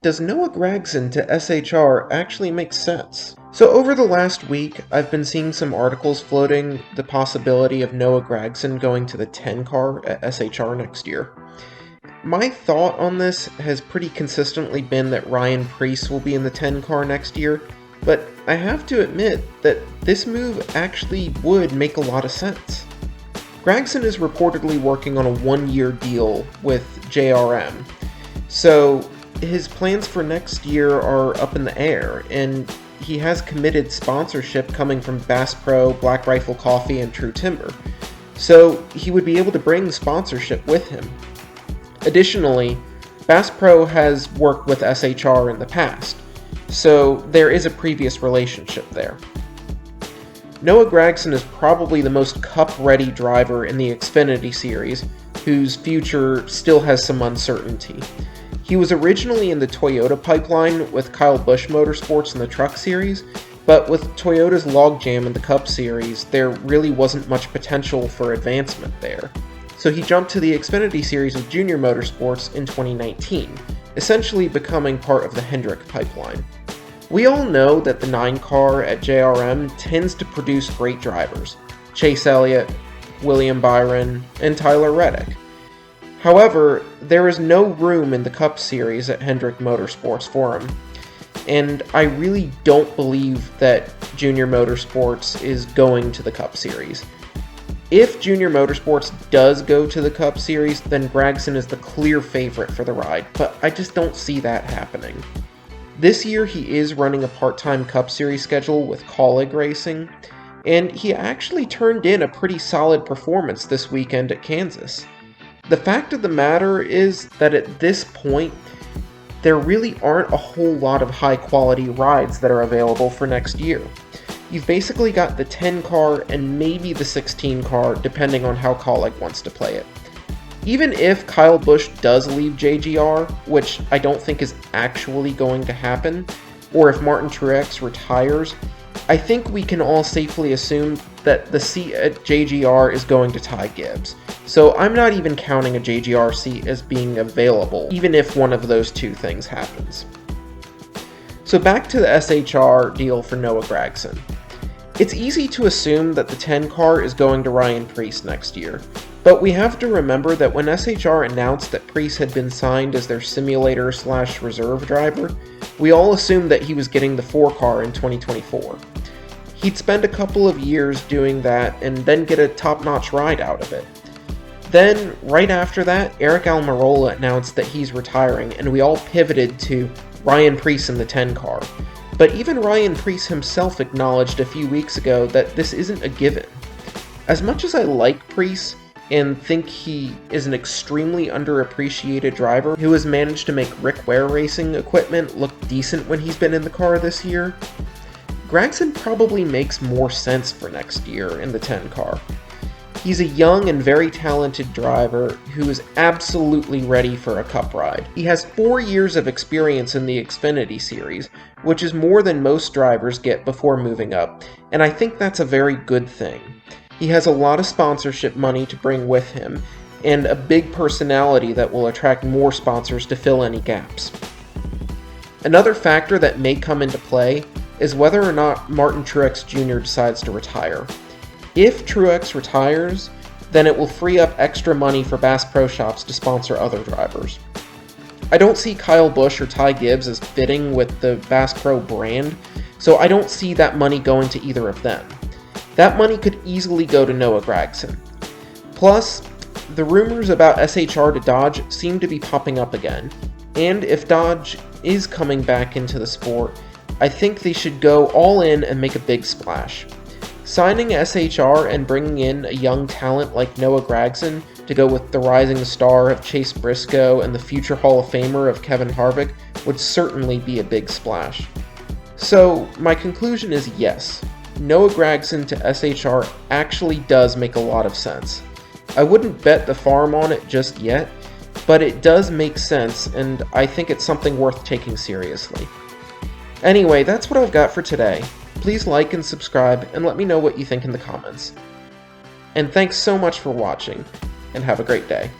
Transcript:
Does Noah Gragson to SHR actually make sense? So over the last week, I've been seeing some articles floating the possibility of Noah Gragson going to the 10 car at SHR next year. My thought on this has pretty consistently been that Ryan Preece will be in the 10 car next year, but I have to admit that this move actually would make a lot of sense. Gragson is reportedly working on a one-year deal with JRM, so his plans for next year are up in the air, and he has committed sponsorship coming from Bass Pro, Black Rifle Coffee, and True Timber, so he would be able to bring sponsorship with him. Additionally, Bass Pro has worked with SHR in the past, so there is a previous relationship there. Noah Gragson is probably the most Cup-ready driver in the Xfinity Series, whose future still has some uncertainty. He was originally in the Toyota pipeline with Kyle Busch Motorsports in the Truck Series, but with Toyota's logjam in the Cup Series, there really wasn't much potential for advancement there. So he jumped to the Xfinity Series with Junior Motorsports in 2019, essentially becoming part of the Hendrick pipeline. We all know that the 9 car at JRM tends to produce great drivers: Chase Elliott, William Byron, and Tyler Reddick. However, there is no room in the Cup Series at Hendrick Motorsports for him, and I really don't believe that Junior Motorsports is going to the Cup Series. If Junior Motorsports does go to the Cup Series, then Gragson is the clear favorite for the ride, but I just don't see that happening. This year he is running a part-time Cup Series schedule with Colleague Racing, and he actually turned in a pretty solid performance this weekend at Kansas. The fact of the matter is that at this point, there really aren't a whole lot of high-quality rides that are available for next year. You've basically got the 10 car and maybe the 16 car, depending on how Colleague wants to play it. Even if Kyle Busch does leave JGR, which I don't think is actually going to happen, or if Martin Truex retires, I think we can all safely assume that the seat at JGR is going to Ty Gibbs. So I'm not even counting a JGR seat as being available, even if one of those two things happens. So back to the SHR deal for Noah Gragson. It's easy to assume that the 10 car is going to Ryan Preece next year, but we have to remember that when SHR announced that Preece had been signed as their simulator/reserve driver, we all assumed that he was getting the 4 car in 2024. He'd spend a couple of years doing that and then get a top-notch ride out of it. Then, right after that, Eric Almirola announced that he's retiring, and we all pivoted to Ryan Preece in the 10 car. But even Ryan Preece himself acknowledged a few weeks ago that this isn't a given. As much as I like Preece and think he is an extremely underappreciated driver who has managed to make Rick Ware racing equipment look decent when he's been in the car this year, Gragson probably makes more sense for next year in the 10 car. He's a young and very talented driver who is absolutely ready for a Cup ride. He has 4 years of experience in the Xfinity Series, which is more than most drivers get before moving up, and I think that's a very good thing. He has a lot of sponsorship money to bring with him, and a big personality that will attract more sponsors to fill any gaps. Another factor that may come into play is whether or not Martin Truex Jr. decides to retire. If Truex retires, then it will free up extra money for Bass Pro Shops to sponsor other drivers. I don't see Kyle Busch or Ty Gibbs as fitting with the Bass Pro brand, so I don't see that money going to either of them. That money could easily go to Noah Gragson. Plus, the rumors about SHR to Dodge seem to be popping up again, and if Dodge is coming back into the sport, I think they should go all in and make a big splash. Signing SHR and bringing in a young talent like Noah Gragson to go with the rising star of Chase Briscoe and the future Hall of Famer of Kevin Harvick would certainly be a big splash. So, my conclusion is yes, Noah Gragson to SHR actually does make a lot of sense. I wouldn't bet the farm on it just yet, but it does make sense, and I think it's something worth taking seriously. Anyway, that's what I've got for today. Please like and subscribe, and let me know what you think in the comments. And thanks so much for watching, and have a great day.